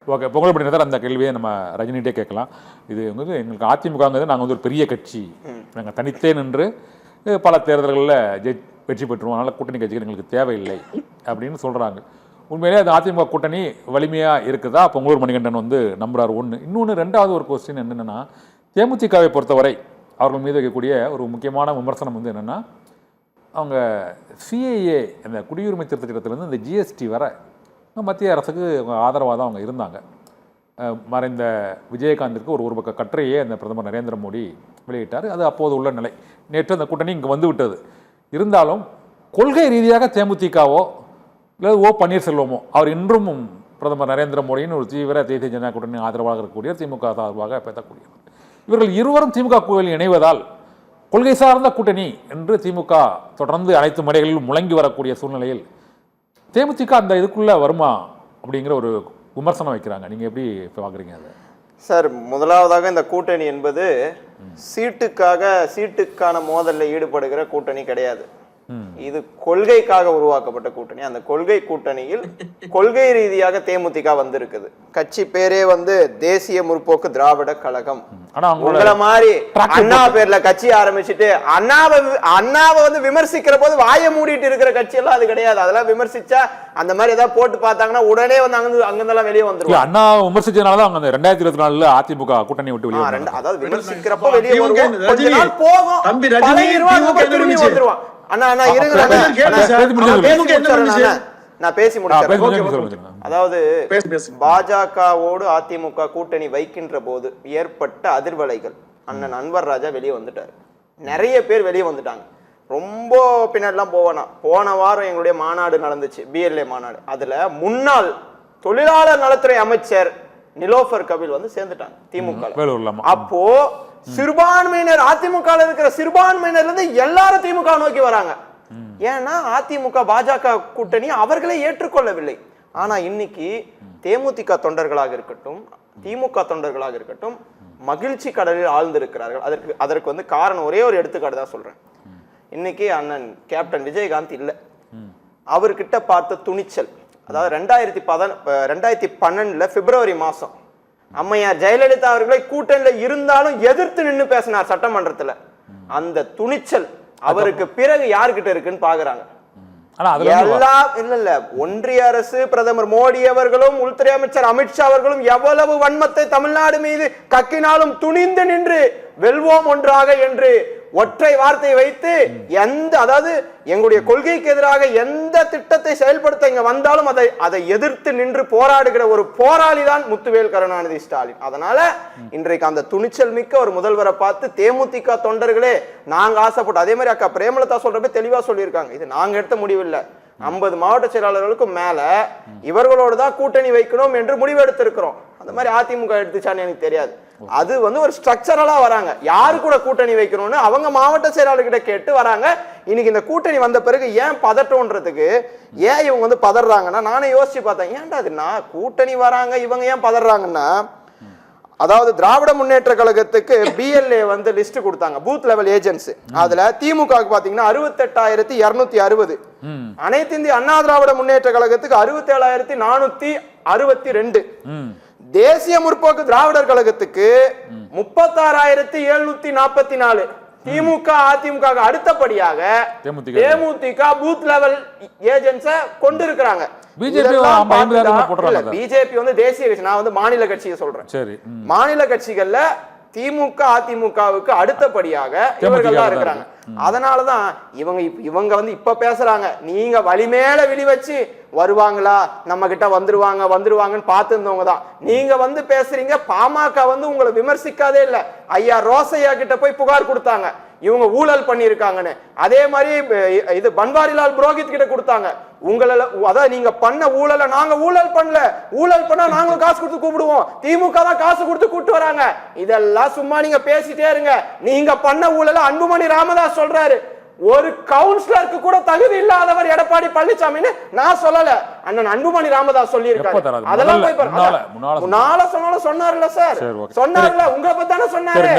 Okay, Pongal பண்டிகை அந்த கேள்வியை நம்ம ரஜினிகிட்டே கேட்கலாம். இது வந்து எங்களுக்கு அதிமுகங்கிறது நாங்கள் வந்து ஒரு பெரிய கட்சி, நாங்கள் தனித்தே நின்று பல தேர்தல்களில் வெற்றி பெற்றுவோம், அதனால் கூட்டணி கட்சிகள் எங்களுக்கு தேவையில்லை அப்படின்னு சொல்கிறாங்க. உண்மையிலே அது அதிமுக கூட்டணி வலிமையாக இருக்குதா பொங்கலூர் மணிகண்டன் வந்து நம்புறாரு. ஒன்று. இன்னொன்று, ரெண்டாவது ஒரு கொஸ்டின் என்னென்னா, தேமுதிகவை பொறுத்தவரை அவர்கள் மீது வைக்கக்கூடிய ஒரு முக்கியமான விமர்சனம் வந்து என்னென்னா, அவங்க சிஏஏ அந்த குடியுரிமை திருத்த சட்டத்திலேருந்து இந்த ஜிஎஸ்டி வர மத்திய அரசுக்கு ஆதரவாக தான் அவங்க இருந்தாங்க. மறைந்த விஜயகாந்திற்கு ஒரு பக்க கட்டுரையே அந்த பிரதமர் நரேந்திர மோடி வெளியிட்டார். அது அப்போது உள்ள நிலை. நேற்று அந்த கூட்டணி இங்கே வந்து விட்டது. இருந்தாலும் கொள்கை ரீதியாக தேமுதிகவோ இல்லை பன்னீர்செல்வமோ அவர் இன்றும் பிரதமர் நரேந்திர மோடியின் ஒரு தீவிர தேசிய ஜனநாயக கூட்டணி ஆதரவாக இருக்கக்கூடிய திமுக சார்பாக பேசக்கூடியவர். இவர்கள் இருவரும் திமுக கூட்டணியில் இணைவதால் கொள்கை சார்ந்த கூட்டணி என்று திமுக தொடர்ந்து அனைத்து மேடைகளிலும் முழங்கி வரக்கூடிய சூழ்நிலையில் தேமுதிக அந்த இதுக்குள்ள வருமா அப்படிங்கிற ஒரு விமர்சனம் வைக்கிறாங்க. நீங்க எப்படி பார்க்குறீங்க அதை? சார், முதலாவதாக இந்த கூட்டணி என்பது சீட்டுக்கான மோதலில் ஈடுபடுகிற கூட்டணி கிடையாது. இது கொள்கைக்காக உருவாக்கப்பட்ட கூட்டணி. அந்த கொள்கை கூட்டணியில் கொள்கை ரீதியாக தேமுதிக வந்திருக்குது. கட்சி பேரே வந்து தேசிய முற்போக்கு திராவிட கழகம். உங்களை மாதிரி அண்ணா பேர்ல கட்சி ஆரம்பிச்சுட்டு அண்ணாவை வந்து விமர்சிக்கிற போது வாய மூடிட்டு இருக்கிற கட்சி எல்லாம் அது கிடையாது. அதெல்லாம் விமர்சிச்சா அந்த மாதிரி ஏதாவது போட்டு பார்த்தாங்கன்னா உடனே வந்து அங்கிருந்தெல்லாம் வெளியே வந்துருவாங்க. அண்ணா விமர்சிச்சதுனாலதான் அந்த 2024 அதிமுக கூட்டணி விட்டு வெளியே, அதாவது விமர்சிக்கிறப்ப வெளியே வருவோம், கொஞ்ச நாள் போகும், வந்துருவான். அதாவது பாஜகவோடு அதிமுக கூட்டணி வைக்கின்ற போது ஏற்பட்ட அதிர்வலைகள், அண்ணன் அன்வர் ராஜா வெளியே வந்துட்டாரு, நிறைய பேர் வெளியே வந்துட்டாங்க. ரொம்ப பின்னாடிலாம் போன வாரம் எங்களுடைய மாநாடு நடந்துச்சு, பிஎல்ஏ மாநாடு. அதுல முன்னாள் தொழிலாளர் நலத்துறை அமைச்சர் நிலோஃபர் கபில் வந்து சேர்ந்துட்டாங்க திமுக. அப்போ சிறுபான்மையினர், அதிமுக இருக்கிற சிறுபான்மையினர் இருந்து எல்லாரும் திமுக நோக்கி வராங்க. ஏன்னா அதிமுக பாஜக கூட்டணி அவர்களே ஏற்றுக்கொள்ளவில்லை. ஆனா இன்னைக்கு தேமுதிக தொண்டர்களாக இருக்கட்டும், திமுக தொண்டர்களாக இருக்கட்டும், மகிழ்ச்சி கடலில் ஆழ்ந்திருக்கிறார்கள். அதற்கு வந்து காரணம் ஒரே ஒரு எடுத்துக்காட்டு தான் சொல்றேன். இன்னைக்கு அண்ணன் கேப்டன் விஜயகாந்த் இல்ல, அவர்கிட்ட பார்த்த துணிச்சல், அதாவது 2012 பிப்ரவரி மாசம் அம்மையார் ஜெயலலிதா அவர்களை கூட்டணியில இருந்தாலும் எதிர்த்து நின்று பேசினார் சட்டமன்றத்துல. அந்த துணிச்சல் அவருக்கு பிறகு யாருக்கிட்ட இருக்குன்னு பாக்குறாங்க. இல்ல ஒன்றிய அரசு, பிரதமர் மோடி அவர்களும் உள்துறை அமைச்சர் அமித்ஷா அவர்களும் எவ்வளவு வன்மத்தை தமிழ்நாடு மீது கக்கினாலும் துணிந்து நின்று வெல்வோம் ஒன்றாக என்று ஒற்றை வார்த்தை வைத்து அதாவது எங்களுடைய கொள்கைக்கு எதிராக எந்த திட்டத்தை செயல்படுத்த இங்க வந்தாலும் அதை எதிர்த்து நின்று போராடுகிற ஒரு போராளி தான் முத்துவேல் கருணாநிதி ஸ்டாலின். அதனால இன்றைக்கு அந்த துணிச்சல் மிக்க ஒரு முதல்வரை பார்த்து தேமுதிக தொண்டர்களே நாங்க ஆசைப்பட்டோம். அதே மாதிரி அக்கா பிரேமலதா சொல்றப்ப தெளிவா சொல்லியிருக்காங்க, இது நாங்க எடுத்த முடிவில்லை, 50 மாவட்ட செயலாளர்களுக்கும் மேல இவர்களோடு தான் கூட்டணி வைக்கணும் என்று முடிவு எடுத்திருக்கிறோம். அந்த மாதிரி அதிமுக எடுத்துச்சான்னு எனக்கு தெரியாது. அது வந்து ஒரு ஸ்ட்ரக்சரலா வராங்க, யாரு கூட கூட்டணி வைக்கணும்னு அவங்க மாவட்ட செயலாளர்கிட்ட கேட்டு வராங்க. இன்னைக்கு இந்த கூட்டணி வந்த பிறகு ஏன் பதட்டம்ன்றதுக்கு ஏன் இவங்க வந்து பதறாங்கன்னா, நானே யோசிச்சு பார்த்தேன், ஏன்டா அதுன்னா கூட்டணி வராங்க இவங்க ஏன் பதறாங்கன்னா, அதாவது திராவிட முன்னேற்ற கழகத்துக்கு பிஎல்ஏ வந்து லிஸ்ட் கொடுத்தாங்க, பூத் லெவல் ஏஜென்ட்ஸ். அதுல திமுக பாத்தீங்கன்னா 68,260, அனைத்து இந்திய அண்ணா திராவிட முன்னேற்ற கழகத்துக்கு 67,462, தேசிய முற்போக்கு திராவிடர் கழகத்துக்கு 36,744. திமுக அதிமுக அடுத்தபடியாக தேமுதிக பூத் லெவல் ஏஜென்ட்ஸ கொண்டு இருக்கிறாங்க. பிஜேபி வந்து தேசிய கட்சி, நான் வந்து மாநில கட்சியை சொல்றேன். மாநில கட்சிகள்ல திமுக அதிமுகவுக்கு அடுத்தபடியாக இவர்கள் தான் இருக்கிறாங்க. அதனாலதான் இவங்க வந்து இப்ப பேசுறாங்க, நீங்க வலிமேல விழி வச்சு வருவாங்களா, நம்ம கிட்ட வந்துருவாங்கன்னு பார்த்து இருந்தவங்க தான் நீங்க வந்து பேசுறீங்க. பாமக வந்து உங்களை விமர்சிக்காதே இல்ல, ஐயா ரோசையா கிட்ட போய் புகார் கொடுத்தாங்க இவங்க ஊழல் பண்ணிருக்காங்கன்னு. அதே மாதிரி இது பன்வாரிலால் புரோஹித் கிட்ட கொடுத்தாங்க, அதாவது நீங்க பண்ண ஊழல நாங்க ஊழல் பண்ணல, ஊழல் பண்ணா நாங்களும் காசு கொடுத்து கூப்பிடுவோம், திமுக தான் காசு கொடுத்து கூப்பிட்டு வராங்க. இதெல்லாம் சும்மா நீங்க பேசிட்டே இருங்க. நீங்க பண்ண ஊழல அன்புமணி ராமதாஸ் சொல்றாரு, ஒரு கவுன்சிலருக்கு கூட தகுதி இல்லாதவர் எடப்பாடி பழனிசாமின்னு நான் சொல்லல, அண்ணன் அன்புமணி ராமதாஸ் சொல்லி இருக்காரு. அதெல்லாம் போய் முன்னால சொன்னாலும் சொன்னார்ல சார், சொன்னார்ல, உங்களை பத்தி தானே சொன்னாரு.